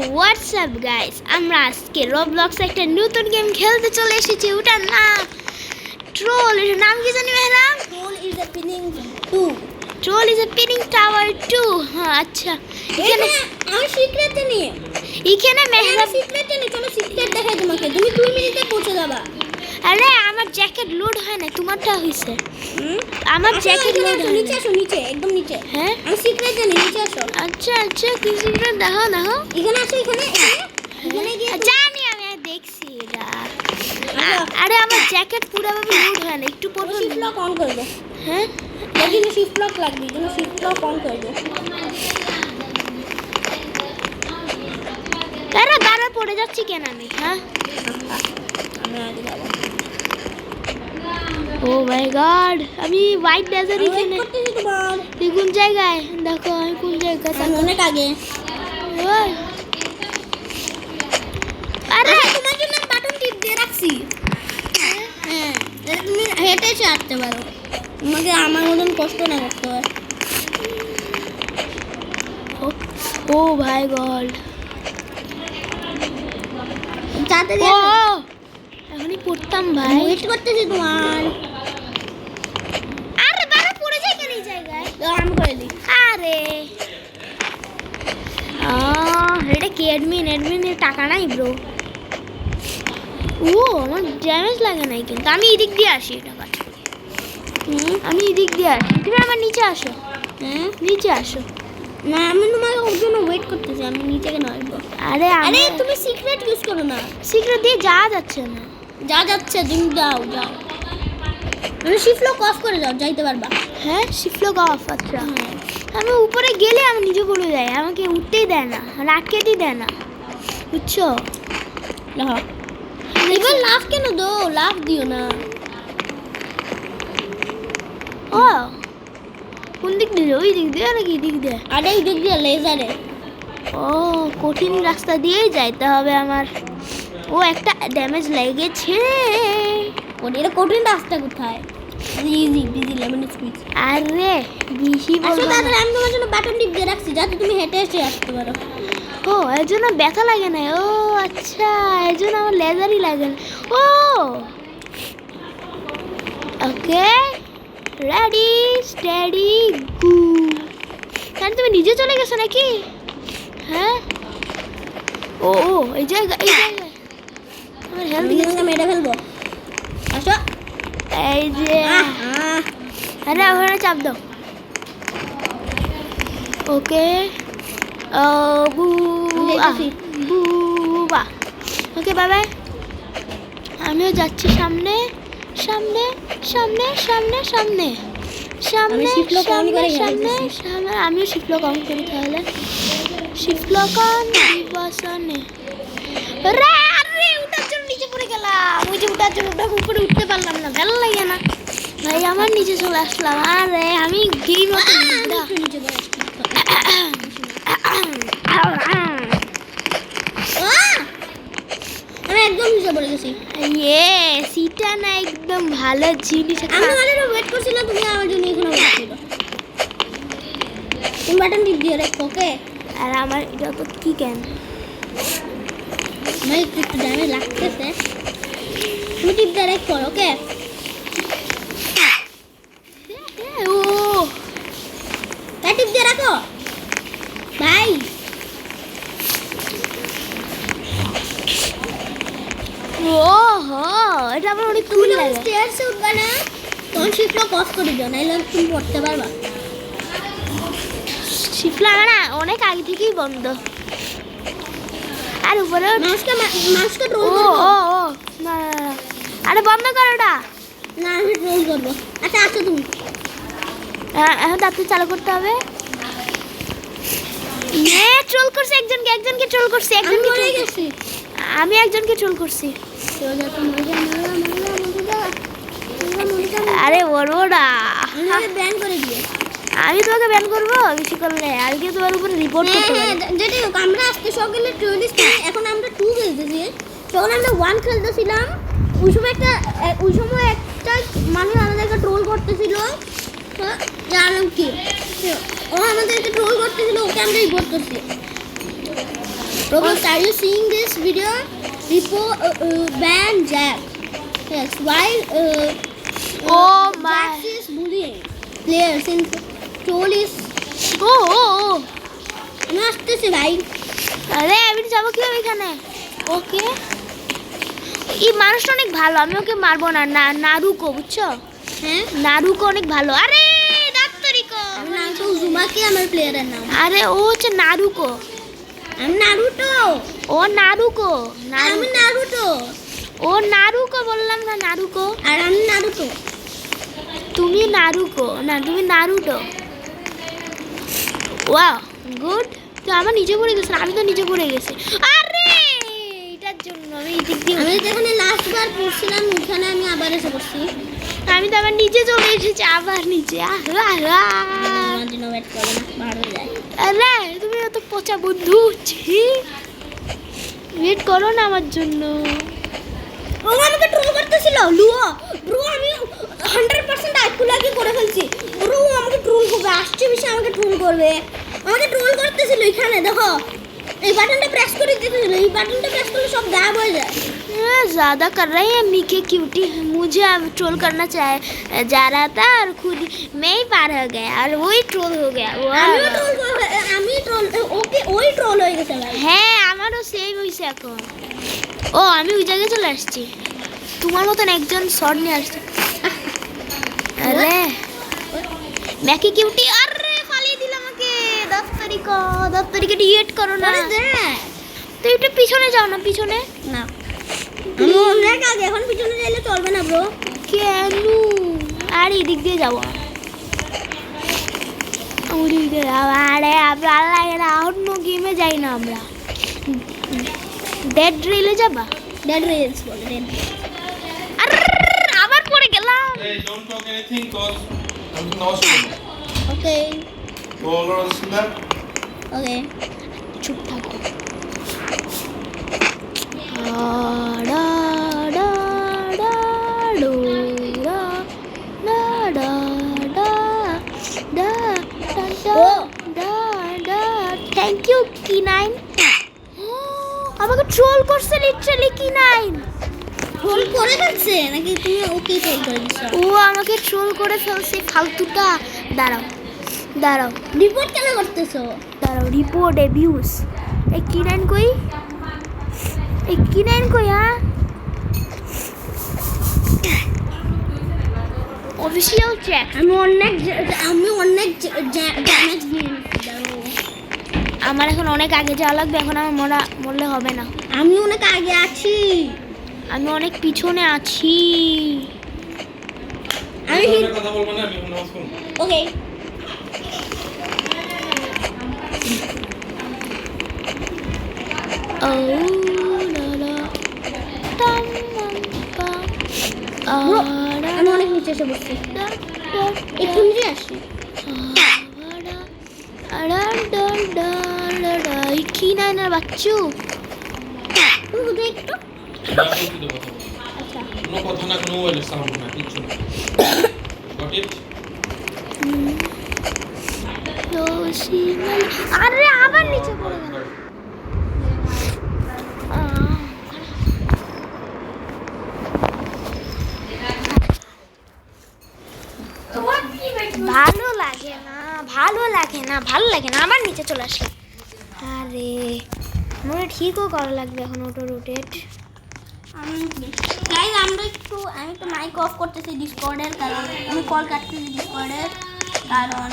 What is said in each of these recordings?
WhatsApp guys, আমরা আজকে রবলক্সে একটা নতুন গেম খেলতে চলে এসেছি। ওটার নাম ট্রোল। এর নাম কি জানি Mehram? Troll is a pinning 2. Troll is a pinning tower 2। হ্যাঁ আচ্ছা, এখানে আমি সিক্রেট জানি। এখানে মেহরাম সিক্রেট জানি, চলো সিক্রেট দেখাই তোমাকে। তুমি 2 মিনিটে পৌঁছে যাবা। আরে আমার জ্যাকেট লোড হয় না, তোমারটা হইছে। আমার জ্যাকেট লোড হয় নিচে না। আসো, নিচে একদম নিচে। হ্যাঁ আমি সিক্রেট জানি, নিচে আসো। আচ্ছা আচ্ছা, কি সিক্রেট দেখো দেখো। এখানে আসো, এখানে এখানে গিয়ে জানি আমি দেখছি এটা। আরে আমার জ্যাকেট পুরোভাবে লোড হয় না, একটু পর শিফট লক অন করে দাও। হ্যাঁ এখানে শিফট লক লাগবে, এখানে শিফট লক অন করে দাও। আরে বারে পড়ে যাচ্ছি কেন আমি? হ্যাঁ আমি আগে যাব। ও মাই গড, আমি হোয়াইট ডেজার্ট ওয়েট এখানে। করতেছি তোমার। তুই কোন জায়গায়? দেখো আমি কোন জায়গায়। আমি অনেক আগে। ওই। আরে তোমার জন্য বাটন টিপ দিয়ে রাখছি। হ্যাঁ, এটা তুমি হেঁটে এসে আসতে পারো। তোমাকে আমার মতন কষ্ট না করতে হয়। ও ভাই গড, তাড়াতাড়ি ও আসো। এখনই পড়তাম ভাই। ওয়েট করতেছি তোমার। আরে বারে পড়ে যায় কেন এই জায়গায়? অন করে দিই। আরে এটা কি অ্যাডমিনের টাকা নাই ব্রো। ও আমার ড্যামেজ লাগে নাই, কিন্তু আমি এদিক দিয়ে আসি। এটা কাজ করি। আমি এদিক দিয়ে আসি, তুমি আমার নিচে আসো। হ্যাঁ, নিচে আসো। না আমি তোমার ওর জন্য ওয়েট করতেছি। আমি নিচে কেন আসবো? আরে আরে তুমি সিক্রেট ইউজ করো না। সিক্রেট দিয়ে যাওয়া যাচ্ছে না। যা যাচ্ছে তুমি যাও যাও। মানে শিফট লক অফ করে যাও, যাইতে পারবা। হ্যাঁ শিফলক অফ। আচ্ছা হ্যাঁ, আমি উপরে গেলে আমি নিজে পড়ে যাই, আমাকে উঠতেই দেয় না, মানে আটকেতেই দেয় না, বুঝছো? লাভ। এবার লাভ কেন দো? লাভ দিও না। ও কোন দিক দিয়ে? ওই দিক দিয়ে নাকি এই দিক দিয়ে? আরে এই দিক দিয়ে লেজারে। ও কঠিন রাস্তা দিয়েই যাইতে হবে আমার। ও একটা ড্যামেজ লেগেছে। এটা কঠিন রাস্তা কোথায়? Easy busy lemon squeeze. আরে বেশি আসলে বলবো তাহলে না। আমি তোমার জন্য বাটন টিপ দিয়ে রাখছি যাতে তুমি হেঁটে এসে আসতে পারো। ও এর জন্য ব্যথা লাগে না। ও আচ্ছা, এর জন্য আমার লেজারই লাগে না। ও ওকে, রেডি স্টেডি গু। তাহলে তুমি নিজে চলে গেছো নাকি? হ্যাঁ ও ও এই জায়গা, এই জায়গায় আমার হেলথ আমি গেছে। তোমাকে মেরে ফেলবো। আসো। এই যে আরে ওখানে চাপ দাও। ওকে ও বু যাইতেছি। বুবা। Okay bye bye. আমিও যাচ্ছি সামনে সামনে সামনে সামনে সামনে সামনে shift lock on করে সামনে গেছি। সামনে। আমিও শিফট লক অন করি তাহলে। শিফট লক অন বাসনে। রে আরে উঠার জন্য নিচে পড়ে গেলাম। ওই যে উঠার জন্য উপরে উঠতে পারলাম না, ভালো লাগে না ভাই। আমার নিচে চলে আসলাম। আরে আমি গেম মতো একটু নিচে বসে আসছি। আমি একদম নিচে পড়ে গেছি। ইয়ে সিটা না একদম ভালো জিনিস। আমি তোমার জন্য ওয়েট করছিলাম, তুমি আমার জন্য এখানে ওয়েট করো। তুমি বাটন টিপ দিয়ে রাখো, ওকে? আর আমার এটা তো কি কেন? আমার একটু ড্যামেজ লাগতেছে। তুমি টিপ দিয়ে রাখো, ওকে? ও তাই টিপ দিয়ে রাখো ভাই। ও হো, এটা আমার অনেক তুমি কুল যখন লাগে। স্টেয়ারসে উঠবে না তখন শিফট লক অফ করে দিও, নাহলে তুমি পড়তে পারবা। শিফলা না অনেক আগে থেকেই বন্ধ। আর উপরে মাউসকে ও রোল ও করবো। ও না না, না। আরে বন্ধ কর ওটা। না আমি রোল করবো। আচ্ছা আসো তুমি। এখন তাড়াতাড়ি চালু করতে হবে। ট্রোল করছে একজনকে, একজনকে ট্রোল করছে, আমি একজনকে মরে troll করছে। গেছি। আমি একজনকে ট্রোল করছি। আরে বলবো না, ব্যান করে দিয়ে। আমি তোমাকে ব্যান করবো বেশি করলে। আজকে তোমার উপরে রিপোর্ট করতে পারি। যেটা হোক, আমরা আজকে সকালে 24 এখন আমরা 2 খেলতেছি। তখন আমরা 1 খেলতেছিলাম। ওই সময় একটা মানুষ আমাদেরকে ট্রোল করতেছিল। তো জানলাম কি ও আমাদেরকে ট্রোল করতেছিল, ওকে আমরা রিপোর্ট করছি। Roblox, are you seeing this video? Repo ban Jack. Yes, why Oh my. Jack is bullying players since troll is ও ও ও আমি আসতেছি ভাই। আরে আমি যাবো কিভাবে এখানে? ওকে, এই মানুষটা অনেক ভালো, আমি ওকে মারবো না। নারুকো, বুঝছো? হ্যাঁ, নারুকো অনেক ভালো। আরে ডাক্তারিকো, আমি নারুটো উজুমাকি আমার প্লেয়ারের নাম। আরে ও হচ্ছে নারুকো। আমি নারুটো। ও নারুকো, আমি নারুটো। ও নারুকো বললাম না, নারুকো। আর আমি নারুটো। তুমি নারুকো না, তুমি নারুটো। Wow, good. তো আমার নিচে পড়ে গেছে, আমি তো নিচে পড়ে গেছি। আরে এটার জন্য আমি এই দিক দিয়ে আমি যেখানে লাস্ট বার পড়ছিলাম ওখানে আমি আবার এসে পড়ছি। আমি তো আবার নিচে চলে এসেছি, আবার নিচে। আমার জন্য ওয়েট করো না, বার হয়ে যায়। আরে তুমি এত পচা বন্ধু, ছি। ওয়েট করো না আমার জন্য। ও আমাকে ট্রোল করতেছিল লুও ব্রো, আমি 100% আইকিউ লাগিয়ে করে ফেলছি। ব্রো আমাকে ট্রোল করবে, আসছে বেশি আমাকে ট্রোল করবে। আমাকে ট্রোল করতেছিল এখানে দেখো, এই বাটনটা প্রেস করে দিতেছিল, এই বাটনটা প্রেস করলে সব গায়েব হয়ে যায়। ज़्यादा कर रहे हैं मीके क्यूटी, मुझे अब ट्रोल करना जा रहा था और खुद मैं ही पार हो गया और वही ट्रोल हो गया। আমিও ট্রোল করবে, আমি ট্রোল, ওকে ওই ট্রোল হয়ে গেছে ভাই। হ্যাঁ আমারও সেম হয়েছে এখন। ও আমি ওই জায়গায় চলে আসছি, তোমার মতন একজন শট নিয়ে আসছে। আরে ম্যাকি কিউটি, আরে ফালিয়ে দিল আমাকে। 10 তারিখে ডিএড করো না। আরে দে তো একটু পিছনে যাও না, পিছনে। না, আমি অনেক আগে, এখন পিছনে যাইলে চলবে না ব্রো। কেন? আর এদিক দিয়ে যাবো, ওদিক দিয়ে যাবো। আরে আমরা লাগে না, অন্য গেমে যাই না আমরা। ডেড রেলে যাবা? ডেড রেলস বলে, ডেড। আরে আবার পড়ে গেলাম। Hey, don't talk anything cause I'm not sure. Okay Go all around the that. ওকে চুপ থাকো। ডা ডা ডা ডো ডা ডা ডা ডা ডা ডা ও। ডা ডা। থ্যাংক ইউ কি9। আমাকে ট্রোল করছে লিটারালি কি9। ট্রোল করে ফেলছে নাকি তুমি ওকে ট্রোল করে দিছো? ও আমাকে ট্রোল করে ফেলছে ফালতুটা। দাঁড়াও দাঁড়াও রিপোর্ট কেন করতেছো? দাঁড়াও, রিপোর্ট অ্যাবিউজ। এই কি9 কই? এই কি9 কই? হ্যাঁ অফিসিয়াল চেক। আমি অনেক ড্যামেজ দিয়েছি। আমার এখন অনেক আগে যাওয়া লাগবে, এখন আমার মরলে হবে না। আমি অনেক আগে আছি। আমি অনেক পিছনে আছি। আমি কথা বলবো না, আমি এখন নামাজ পড়বো। ওকে ও লা লা টাম পা Bro, আড়া আমি অনেক নিচে এসে বসছি। ডা ডা একটু নিচে আসি। কি9 এর বাচ্চু। তুমি কোথায় একটু? আমি বলছি তো কথা বলবো। আচ্ছা কোনো কথা না, কোনো ওয়েল সাউন্ড না, কিচ্ছু না। Got it? আরে আবার নিচে পড়ে গেল। ভালো লাগে না, ভালো লাগে না, ভালো লাগে না, আবার নিচে চলে আসলে। আরে মনে ঠিকও করা লাগবে এখন অটো রোটেট। গাইস আমি একটু মাইক অফ করতেছি ডিসকর্ডের, কারণ আমি কল কাটতেছি ডিসকর্ডের, কারণ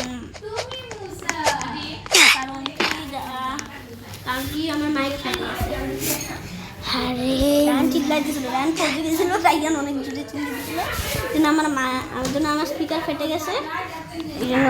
কি আমার মাইক ফেলে গেছে। আরে গান ঠিক লাগতেছিল, গান পড়ে গেছিল, তাই গান অনেক জোরে চিল্লে দিয়েছিল, কিন্তু আমার জন্য আমার স্পিকার ফেটে গেছে, এই জন্য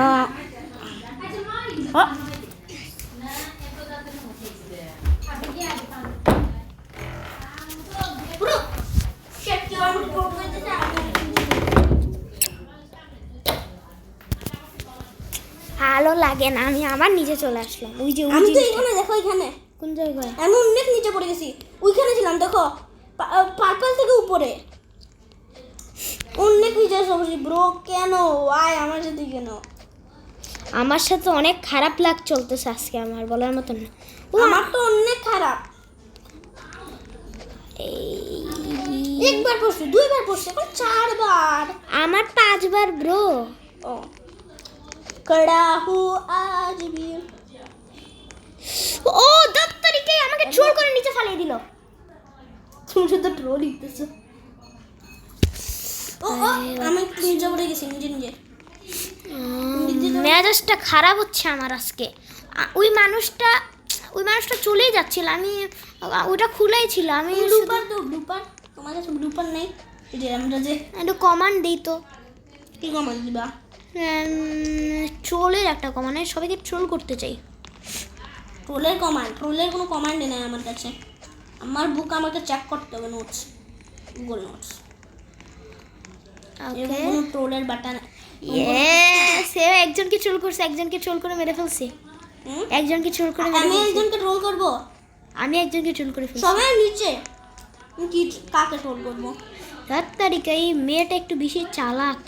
ভালো লাগে না, আমি আবার নিচে চলে আসলাম। ওই যে আমি তো এখানে দেখো, এখানে কোন জায়গায়? আমি অনেক নিচে পড়ে গেছি, ওইখানে ছিলাম দেখো, পার্পল থেকে উপরে অনেক নিচে এসে বসি। ব্রো কেন আয় আমার সাথে কেন? আমার সাথে অনেক খারাপ লাগ চলতেছে আজকে, আমার বলার মতন না। আমার তো অনেক খারাপ। একবার পড়ছে, দুইবার পড়ছে, এখন চারবার। আমার 5 বার ব্রো। ও কড়া হু আজ ভি। ও 10 তারিখে আমাকে ট্রোল করে নিচে ফালিয়ে দিল। তুমি শুধু ট্রোল দিতেছো। ও আমি নিজে পড়ে গেছি নিজে নিজে। মেজাজটা খারাপ হচ্ছে আমার আজকে। ওই মানুষটা চলেই যাচ্ছিল, আমি ওটা খুলেই ছিল। আমি ব্লুপার তো ব্লুপার, তোমার কাছে ব্লুপার নেই? এই যে আমরা যে একটু কমান্ড দিই তো। কি কমান্ড দিবা? ট্রোলের একটা কমান্ড, সবাইকে ট্রোল করতে চাই। ট্রোলের কোনো কমান্ডই নেই আমার কাছে। আমার বুক আমাকে চেক করতে হবে, নোটস, গুগল নোটস। ওকে, কোনো ট্রোলের বাটন। সে একজনকে ট্রোল করছে, একজনকে ট্রোল করে মেরে ফেলছে। একজনকে ট্রোল করে মেরে আমি ফেলছে। একজনকে ট্রোল করব। আমি একজনকে ট্রোল করে ফেলছি। সবাই নিচে। আমি কি কাকে ট্রোল করব? 7 তারিখে এই মেয়েটা একটু বেশি চালাক,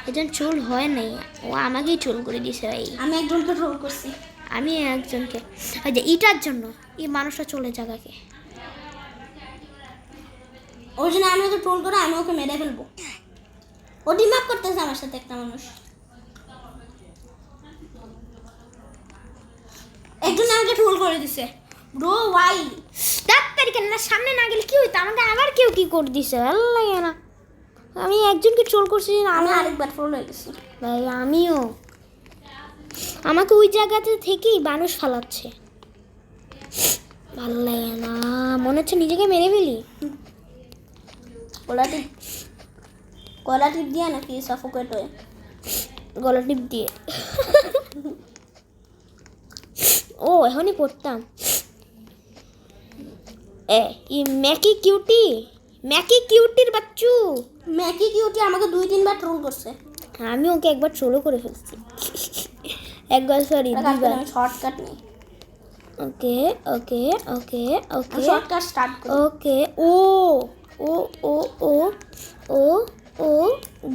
এজন ট্রোল হয় নাই, ও আমাকেই ট্রোল করে দিয়েছে ভাই। আমি একজনকে ট্রোল করছি। আমি একজনকে, ওই যে ইটার জন্য এই মানুষটা চলে জায়গাকে। ওই জন্য আমি ওকে ট্রোল করে আমি ওকে মেরে ফেলবো। ও ডিমাপ করতেছে আমার সাথে একটা মানুষ। একজন আমাকে ট্রোল করে দিছে। Bro Y? 7 তারিখে না সামনে না গেলে কি হইতো, আমাকে আবার কেউ কি করে দিছে, ভালো লাগে না। আমি একজনকে ট্রোল করছি না, আমি আমি আরেকবার ট্রোল হয়ে গেছি। ভাই আমিও। আমাকে ওই জায়গাতে থেকেই মানুষ ফালাচ্ছে, ভালো লাগে না। মনে হচ্ছে নিজেকে মেরে ফেলি। কলা টিপ দিয়ে নাকি সাফোকেট হয়ে? গলা টিপ দিয়ে। ও এখনই পড়তাম। ম্যাকি কিউটির বাচ্চু। ম্যাকি কিউটি আমাকে 2-3 বার ট্রোল করছে। আমি ওকে একবার ট্রোলও করে ফেলছি। একবার, সরি, দুইবার। শর্টকাট নেই। ওকে ওকে ওকে ওকে শর্টকাট স্টার্ট করি। ওকে। ও ও ও ও ও ও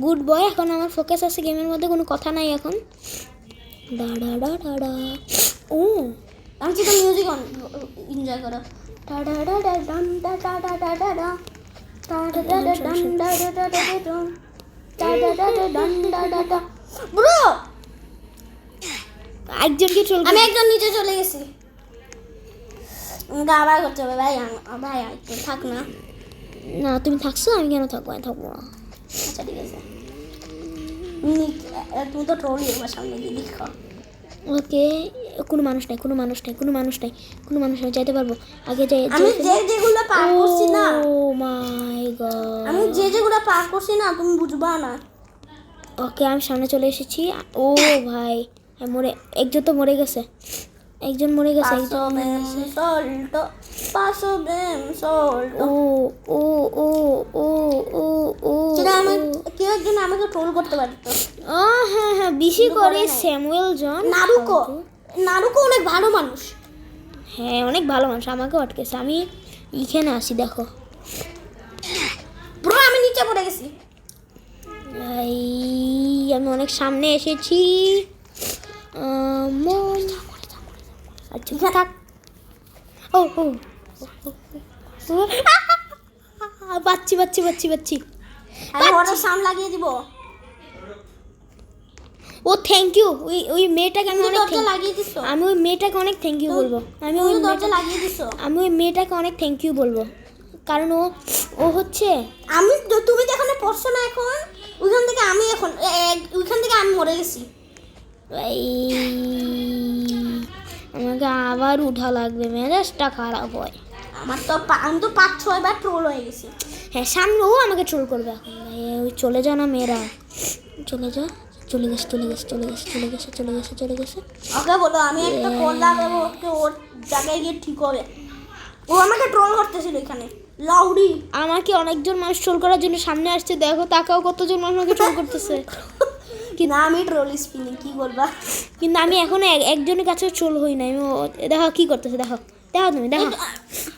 গুড বয়। এখন আমার ফোকাস আছে গেমের মধ্যে, কোনো কথা নাই এখন। ডা ডা ডা ডা ডা। ও আমি শুধু মিউজিক এনজয় করো। ডা ডা ডা ডা ডান ডা ডা ডা ডা ডা ডা ডা ডা ডা ডা ডান ডা ডা ডা ডা ডা ডা ডা ডা ডা ডান ডা ডা ডা। ব্রো একজনকে ট্রোল আমি একজন নিচে চলে গেছি। আমাকে আবার করতে হবে ভাই। ভাই একটু থাক না। না, তুমি থাকছো, আমি কেন থাকবো? আমি থাকবো না। আচ্ছা ঠিক আছে। তুমি তো ট্রোলই আমার সামনে দিয়ে দেখো। ওকে, কোনো মানুষ নাই, যাইতে পারবো আগে যাই। আমি যেগুলো পার করছি না, ও মাই গড, আমি যেগুলো পার করছি না তুমি বুঝবা না। ওকে, আমি সামনে চলে এসেছি। ও ভাই, আমি একজন তো মরে গেছে, একজন মরে গেছে। ও ও ও ও ও ও কেউ একজন আমাকে ট্রোল করতে পারতো। হ্যাঁ হ্যাঁ, বেশি করে স্যামুয়েল জন। নারুকো অনেক ভালো মানুষ। হ্যাঁ, অনেক ভালো মানুষ। আমাকেও আটকেছে। আমি এখানে আসি, দেখো ব্রো আমি নিচে পড়ে গেছি। ভাই আমি অনেক সামনে এসেছি। আচ্ছা থাক। ও ও বাচ্চি। আমি ওর সাম লাগিয়ে দিব। ও থ্যাংক ইউ। ওই মেয়েটাকে আমি অনেক লাগিয়ে দিছো। আমি ওই মেয়েটাকে অনেক থ্যাংক ইউ বলবো। আমি ওই মেয়েটাকে অনেক থ্যাংক ইউ বলবো, কারণ ও হচ্ছে, তুমি যেখানে পড়ছো না এখন, ওইখান থেকে আমি মরে গেছি। আমাকে আবার উঠা লাগবে, মেজাজটা খারাপ হয়। আমি তো 5-6 বার ট্রোল হয়ে গেছি। হ্যাঁ, সামনে ও আমাকে ট্রোল করবে এখন। ভাই ওই চলে যা না মেয়েরা, চলে গেছে। ওকে বলো আমি একটা কল লাগাবো, ওকে ওর জায়গায় গিয়ে ঠিক হবে। ও আমাকে ট্রোল করতেছিল এখানে লাউডি। আমাকে অনেকজন মানুষ ট্রোল করার জন্য সামনে আসছে, দেখো তাকাও কতজন মানুষ আমাকে ট্রোল করতেছে। কিন্তু আমি ট্রোল স্পিনে কি বলবা, কিন্তু আমি এখনো একজনের কাছেও ট্রোল হই নাই। দেখো কি করতেছে, দেখো তুমি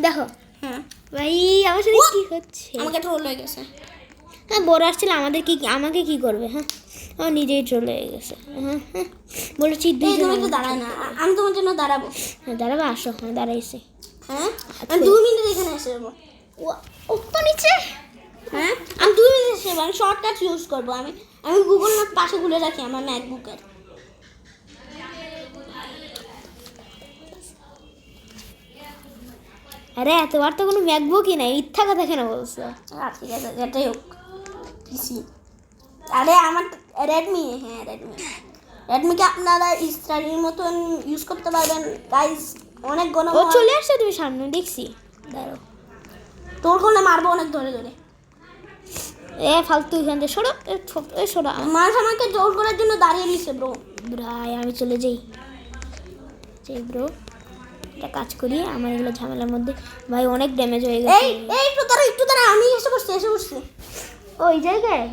দেখো। হ্যাঁ ভাই আমার সাথে কি হচ্ছে? আমাকে ট্রোল হয়ে গেছে। হ্যাঁ, বড় আসছিল আমাকে কি করবে? হ্যাঁ, আমার নিজেই চলে গেছে। হ্যাঁ বলেছি তুমি একটু দাঁড়ায় না, আমি তোমার জন্য দাঁড়াবো। হ্যাঁ দাঁড়াবো, আসো। হ্যাঁ দাঁড়াইছে। হ্যাঁ আমি 2 মিনিট এখানে এসে যাবো। ও তো নিচে। হ্যাঁ আমি 2 মিনিট সেভ, আমি শর্টকাট ইউজ করবো। আমি গুগল ম্যাপ পাশে খুলে রাখি আমার ম্যাকবুকের। আরে তোমার তো কোনো ম্যাকবুকই নাই, মিথ্যা কথা কেন বলছো? ঠিক আছে, যেটাই হোক পিসি। আরে আমার রেডমি, হ্যাঁ রেডমিকে আপনারা স্টাডির মতন ইউজ করতে পারবেন গাইস। অনেক ও গণময়। চলে আসছে, তুমি সামনে দেখছি। দাঁড়াও, তোর করলে মারবো অনেক ধরে ধরে। এ ফালতু এখান থেকে সরো, এ সরো। মানুষ আমাকে জোর করার জন্য দাঁড়িয়ে দিচ্ছে ব্রো। ভাই আমি চলে যাই ব্রো, একটা কাজ করি, আমার এগুলো ঝামেলার মধ্যে ভাই অনেক ড্যামেজ হয়ে গেছে। এই একটু দাঁড়া আমি এসে বসছি। ওই জায়গায়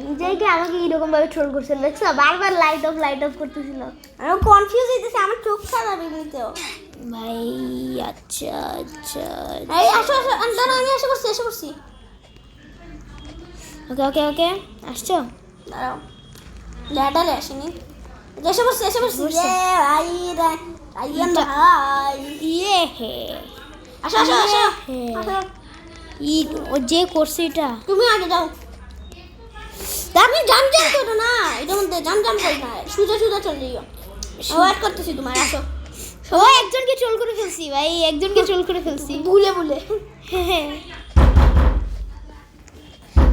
আমাকে এইরকম ভাবে ট্রোল করছিল, দেখছো? বারবার লাইট অফ করতেছিল। আমি কনফিউজ হইতেছি, আমার চোখ খারাপ এমনিতেও। ভাই আচ্ছা এই আসো দাঁড়া আমি এসে বসছি। ওকে আসছো? দাঁড়াও, ল্যাডারে আসেনি, এসে বসছি। বসছে। ভাই রাইয়ান ভাই, ইয়ে হে আসো। ও যে করছে এটা। তুমি আগে যাও। আপনি জাম করো না, এটার মধ্যে জাম করি না, সুজা চলে যাইও। ওয়েট করতেছি তোমার, আসো। ও একজনকে ট্রোল করে ফেলছি ভাই, ভুলে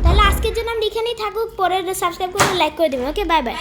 তাহলে আজকের জন্য আমরা এখানেই থাকুক, পরে সাবস্ক্রাইব করে লাইক করে দেবেন। ওকে বাই বাই।